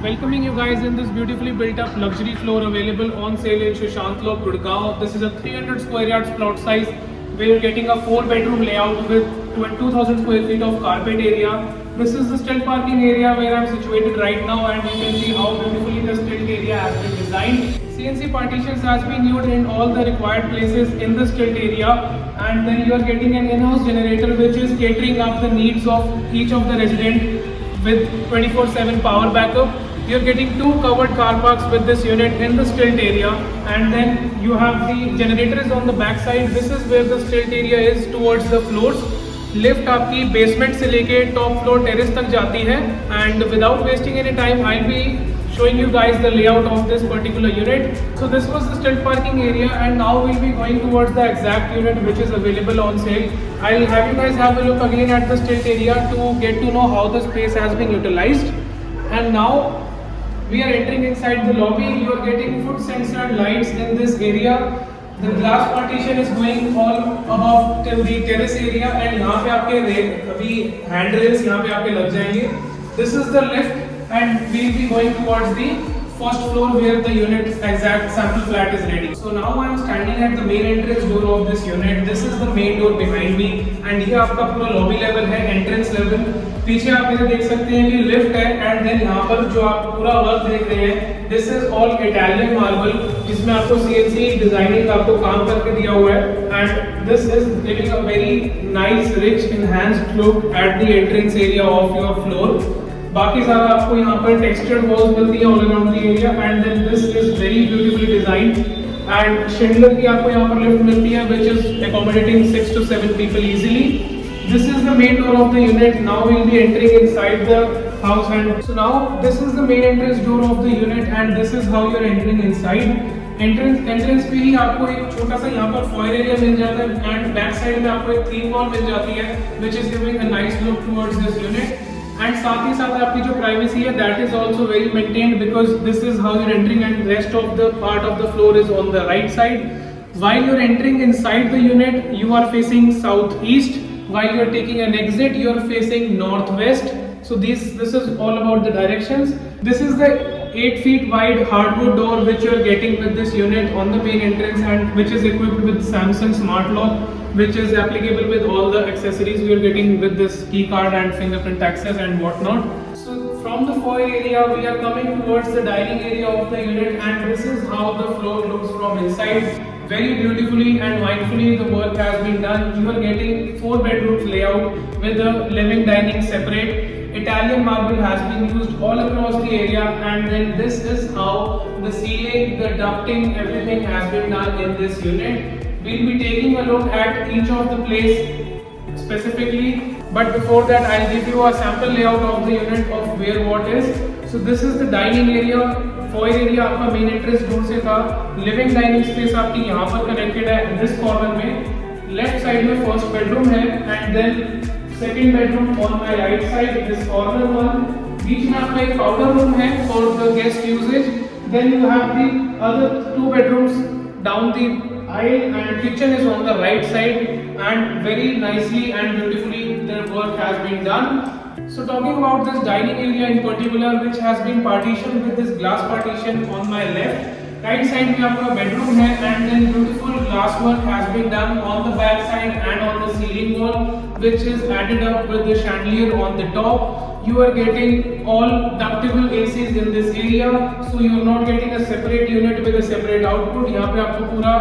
Welcoming you guys in this beautifully built up luxury floor available on sale in Sushant Lok, Gurgaon. This is a 300 square yards plot size where you're getting a 4 bedroom layout with 2000 square feet of carpet area. This is the stilt parking area where I'm situated right now, and you can see how beautifully the stilt area has been designed. CNC partitions has been used in all the required places in the stilt area, and then you are getting an in-house generator which is catering up the needs of each of the resident with 24/7 power backup. You're getting 2 covered car parks with this unit in the stilt area, and then you have the generators on the back side. This is where the stilt area is towards the floors. Lift आपकी basement से लेके top floor terrace तक जाती है, and without wasting any time I be showing you guys the layout of this particular unit. So this was the stilt parking area, and now we'll be going towards the exact unit which is available on sale. I'll have you guys have a look again at the stilt area to get to know how the space has been utilized. And now we are entering inside the lobby. You are getting foot sensored lights in this area. The glass partition is going all above till the terrace area, and यहाँ पे आपके अभी hand rails यहाँ पे आपके लग जाएंगे. This is the lift, and we'll be going towards the first floor where the unit exact sample flat is ready. So now I am standing at the main entrance door of this unit. This is the main door behind me, and ये आपका पूरा lobby level है, entrance level. पीछे आप इधर देख सकते हैं कि लिफ्ट है, एंड देन यहाँ पर जो आप पूरा वर्क देख रहे हैं, this is all Italian marble, जिसमें आपको CNC डिजाइनिंग आपको काम करके दिया हुआ है, and this is giving a very nice rich enhanced look at the entrance area of your floor. बाकी सारा आपको यहाँ पर टेक्सचर्ड वॉल्स मिलती है all around the area, and then this is very beautifully designed, and Schindler की आपको यहाँ पर लिफ्ट मिलती है which is accommodating 6 to 7 people easily. This is the main door of the unit. Now we'll be entering inside the house, and so now this is the main entrance door of the unit, and this is how you're entering inside. Entrance पे ही आपको एक छोटा सा यहाँ पर foyer area मिल जाता है, and back side में आपको एक theme wall मिल जाती है which is giving a nice look towards this unit. And साथ ही साथ आपकी जो privacy है that is also very maintained because this is how you're entering, and rest of the part of the floor is on the right side. While you're entering inside the unit, you are facing southeast. While you are taking an exit, you are facing northwest. So this is all about the directions. This is the 8 feet wide hardwood door which you are getting with this unit on the main entrance, and which is equipped with Samsung Smart Lock, which is applicable with all the accessories we are getting with this key card and fingerprint access and whatnot. So from the foyer area, we are coming towards the dining area of the unit, and this is how the floor looks from inside. Very beautifully and mindfully the work has been done. You are getting 4 bedrooms layout with the living dining separate. Italian marble has been used all across the area, and then this is how the ceiling, the ducting, everything has been done in this unit. We'll be taking a look at each of the place specifically, but before that I'll give you a sample layout of the unit of where what is. So this is the dining area. Foyer area आपका main entrance door से था. Living dining space आपकी यहाँ पर connected है this corner में. Left side में first bedroom है, and then second bedroom on my right side this corner one. बीच में आपका एक पाउडर रूम है for the guest usages. Then you have the other 2 bedrooms down the aisle, and kitchen is on the right side, and very nicely and beautifully the work has been done. So talking about this dining area in particular, which has been partitioned with this glass partition on my left. Right side में आपका bedroom है, and then beautiful glass work has been done on the back side and on the ceiling wall, which is added up with the chandelier on the top. You are getting all ductable ACs in this area, so you are not getting a separate unit with a separate output. यहाँ पे आपको पूरा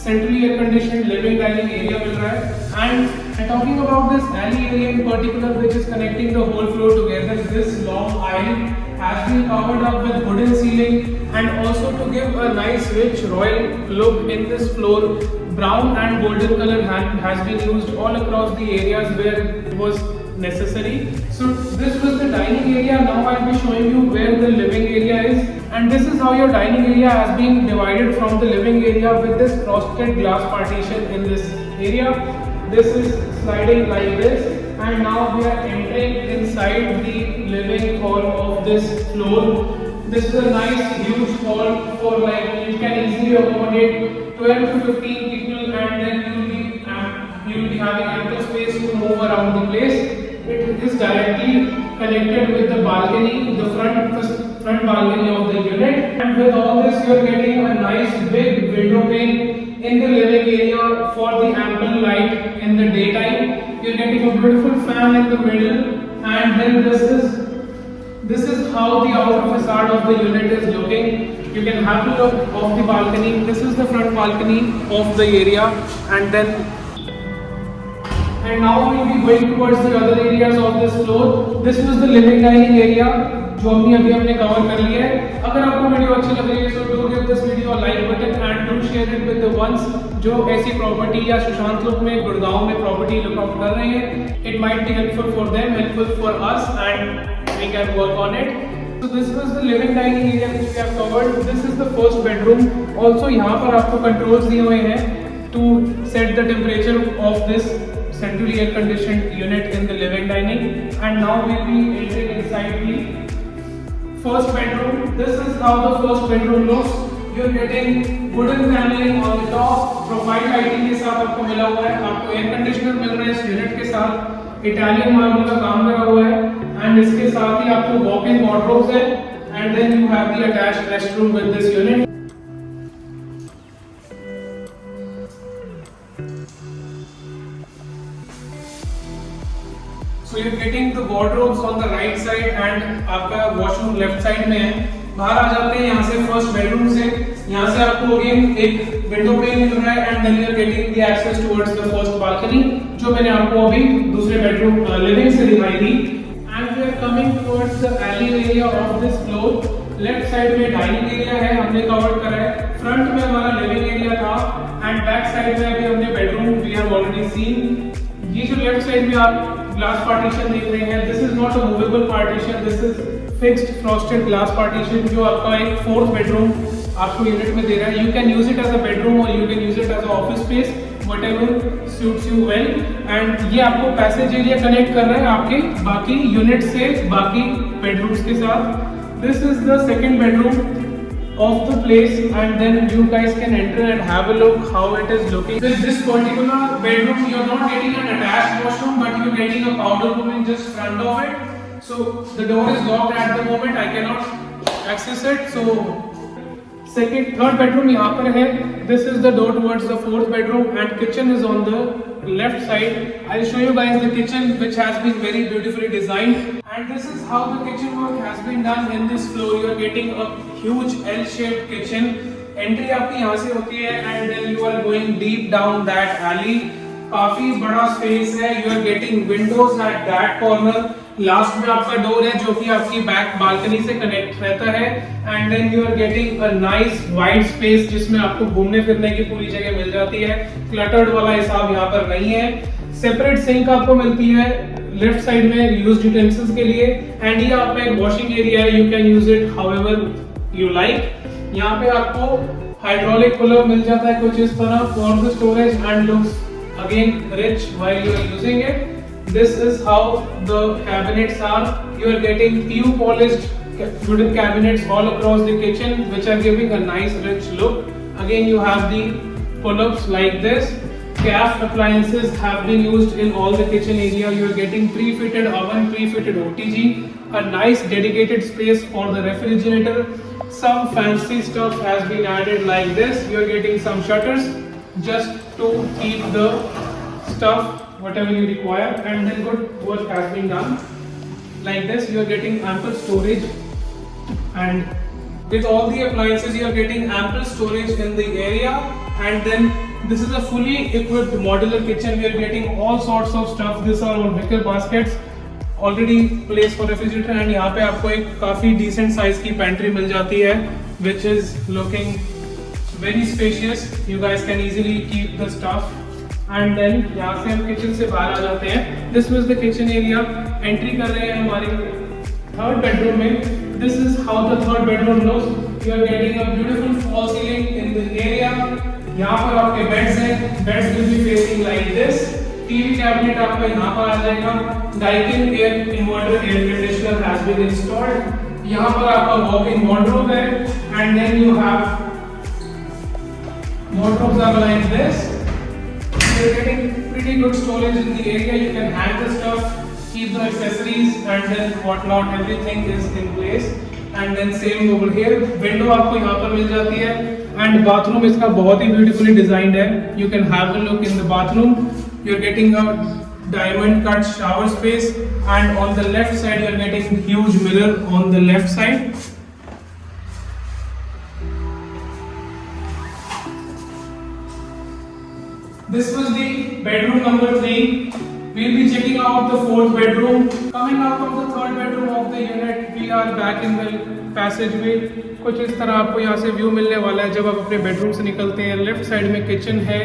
centrally air conditioned living dining area मिल रहा है. And talking about this alley area in particular, which is connecting the whole floor together, this long aisle has been covered up with wooden ceiling, and also to give a nice rich royal look in this floor, brown and golden color has been used all across the areas where it was necessary. So this was the dining area. Now I'll be showing you where the living area is, and this is how your dining area has been divided from the living area with this frosted glass partition in this area. This is sliding like this, and now we are entering inside the living hall of this floor. This is a nice huge hall for like you can easily accommodate 12 to 15 people, and then you will be having ample space to move around the place. It is directly connected with the balcony. The front you're getting a nice big window pane in the living area for the ample light in the daytime. You're getting a beautiful fan in the middle, and then this is how the outer facade of the unit is looking. You can have a look of the balcony. This is the front balcony of the area, and now we'll be going towards the other areas of this floor. This was the living dining area जो अभी हमने cover कर लिया है. अगर आपको video अच्छी लग रही है so do give this video a like button and do share it with the ones जो ऐसी प्रॉपर्टी या सुशांत लुक में गुड़गांव में प्रॉपर्टी लुक आउट कर रहे हैं. It might be helpful for them, helpful for us, and we can work on it. So this was the living dining area which we have covered. This is the first bedroom. Also यहाँ पर आपको controls दिए हुए हैं to set the temperature of this centrally air conditioned unit in the living dining. And now we'll be entering inside the first bedroom. This is how the first bedroom looks. You're getting wooden paneling on the top. Profile lighting के साथ आपको मिला हुआ है. आपको air conditioner मिल रहा है इस यूनिट के साथ. इटालियन मार्बल का काम करा हुआ है. एंड इसके साथ ही आपको वॉक-इन वार्डरोब्स है. And then you have the attached restroom with this unit. So you're getting the wardrobes on the right side and आपका वॉशरूम लेफ्ट साइड में है. बाहर आ जाते हैं यहाँ से फर्स्ट बेडरूम से. यहाँ से आपको अगेन एक विंडो पे मिल रहा है and then you are getting the access towards the first balcony जो मैंने आपको अभी दूसरे बेडरूम लिविंग से दिखाई दी. And we are coming towards the alley area of this floor. Left side में डाइनिंग एरिया है, हमने कवर करा है. फ्रंट में हमारा लिविंग एरिया था एंड बैक साइड में अभी हमने bedroom we have already seen. ये जो लेफ्ट साइड में आप ग्लास पार्टीशन देख रहे हैं, this is not a movable partition, this is fixed frosted glass partition जो आपका एक फोर्थ बेडरूम आपको यूनिट में दे रहा है. You can use it as a bedroom और you can use it as a office space, whatever suits you well. And ये आपको पैसेज एरिया कनेक्ट कर रहा है आपके बाकी यूनिट से बाकी बेडरूम्स के साथ. This is the second bedroom of the place, and then you guys can enter and have a look how it is looking. With this particular bedroom you're not getting an attached washroom but you're getting a powder room in just front of it. So the door is locked at the moment, I cannot access it. So third bedroom यहाँ पर है. This is the door towards the fourth bedroom and kitchen is on the left side. I'll show you guys the kitchen which has been very beautifully designed, and this is how the kitchen work has been done in this floor. You are getting a huge L-shaped kitchen. Entry आपकी यहाँ से होती है and then you are going deep down that alley. काफी बड़ा space है. You are getting windows at that corner. Last में आपका डोर है जो कि आपकी बैक बालकनी से कनेक्ट रहता है. And then you are getting a nice wide space जिसमें आपको घूमने फिरने की पूरी जगह मिल जाती है. क्लटर्ड वाला हिसाब यहाँ पर नहीं है. सेपरेट सिंक आपको मिलती है लेफ्ट साइड में यूज्ड यूटेंसिल्स के लिए. एंड ये आपका एक वॉशिंग एरिया है. You can use it however you like. यहाँ पे आपको हाइड्रोलिक कूलर मिल जाता है कुछ इस तरह for the storage and looks again rich while you are using it. This is how the cabinets are. You are getting few polished wooden cabinets all across the kitchen which are giving a nice rich look. Again you have the pull-ups like this. Gas appliances have been used in all the kitchen area. You are getting pre-fitted oven, pre-fitted OTG, a nice dedicated space for the refrigerator. Some fancy stuff has been added like this. You are getting some shutters just to keep the stuff whatever you require, and then good work has been done like this. You are getting ample storage, and with all the appliances you are getting ample storage in the area. And then this is a fully equipped modular kitchen. We are getting all sorts of stuff. These are all wicker baskets already placed for refrigerator, and यहाँ पे आपको एक काफी decent size की pantry मिल जाती है which is looking very spacious. You guys can easily keep the stuff. And then यहाँ से हम किचन से बाहर आ जाते हैं. This was the kitchen area. Entry कर रहे हैं हमारे थर्ड बेडरूम में. This is how the third bedroom looks. You are getting a beautiful fall ceiling in the area. यहाँ पर आपके बेड्स हैं. Beds will be facing like this. TV cabinet आपका यहाँ पर आ जाएगा. Daikin air inverter air conditioner has been installed. यहाँ पर आपका वॉक-इन वार्डरोब है. And then you have wardrobes are like this. You're getting pretty good storage in the area. You can hang the stuff, keep the accessories, and then whatnot. Everything is in place. And then same over here, window आपको यहाँ पर मिल जाती है and bathroom इसका बहुत ही beautifully designed है. You can have a look in the bathroom. You are getting a diamond cut shower space and on the left side you are getting huge mirror on the left side. This was the bedroom number 3. We'll be checking out the 4th bedroom. Coming out of the 3rd bedroom of the unit, we are back in the passageway. कुछ इस तरह आपको यहाँ से view मिलने वाला है जब आप अपने बेडरूम से निकलते हैं. लेफ्ट साइड में किचन है.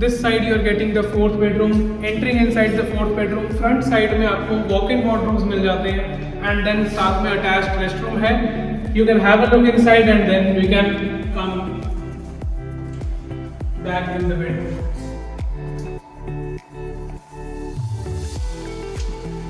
This side you are getting the 4th bedroom. Entering inside the 4th bedroom, front side में आपको walk-in wardrobes मिल जाते हैं and then साथ में attached restroom है. You can have a look inside and then we can come back in the bedroom.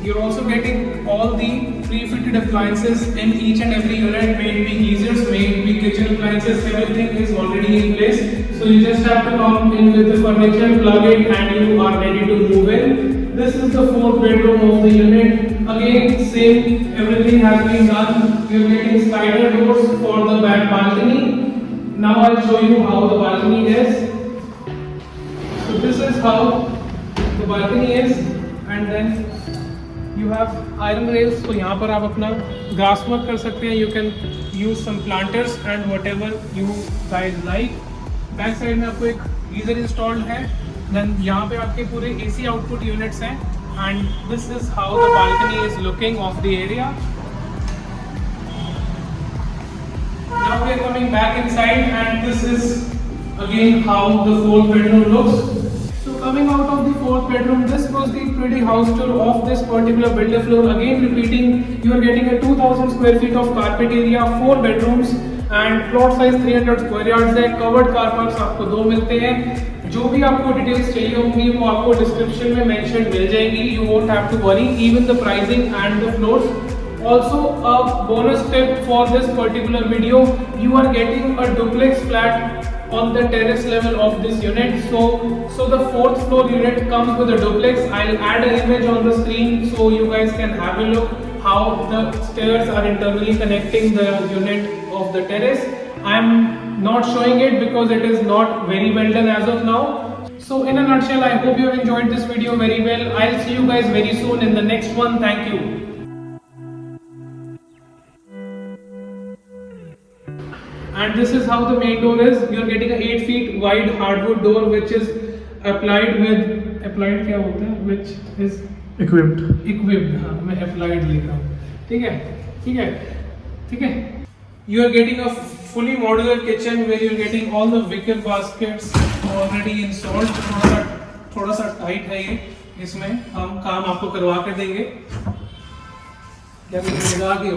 You're also getting all the pre-fitted appliances in each and every unit. May it be geysers, may it be kitchen appliances, everything is already in place. So you just have to come in with the furniture, plug it, and you are ready to move in. This is the 4th bedroom of the unit. Again, same, everything has been done. You're getting slider doors for the back balcony. Now I'll show you how the balcony is. So this is how the balcony is, and then you have iron rails. तो यहाँ पर आप अपना grass work कर सकते हैं. You can use some planters and whatever you guys like. Back side में आपको एक गीजर इंस्टॉल्ड है. देन यहाँ पे आपके पूरे AC आउटपुट यूनिट्स हैं and this is how the balcony is looking of the area. Now we are coming back inside and this is again how the 4th bedroom looks. So coming out of the 4th bedroom, this was the pretty house tour of this particular builder floor. Again repeating, you are getting a 2000 square feet of carpet area, 4 bedrooms and plot size 300 square yards है. Covered car parks आपको 2 मिलते हैं. जो भी आपको details चाहिए होंगी वो आपको डिस्क्रिप्शन में मेंशन मिल जाएगी. You won't have to worry even the pricing and the floors. Also a bonus tip for this particular video, you are getting a duplex flat on the terrace level of this unit. So the 4th floor unit comes with a duplex. I'll add an image on the screen so you guys can have a look how the stairs are internally connecting the unit of the terrace. I'm not showing it because it is not very well done as of now. So in a nutshell, I hope you have enjoyed this video very well. I'll see you guys very soon in the next one. Thank you. And this is how the main door is. You're getting a 8 feet wide hardwood door which is applied क्या होता है? Which is equipped. हाँ, मैं applied लिख रहा हूँ. ठीक है. You are getting a fully modular kitchen where you're getting all the wicker baskets already installed. थोड़ा सा टाइट है ये. इसमें हम काम आपको करवा कर देंगे. क्या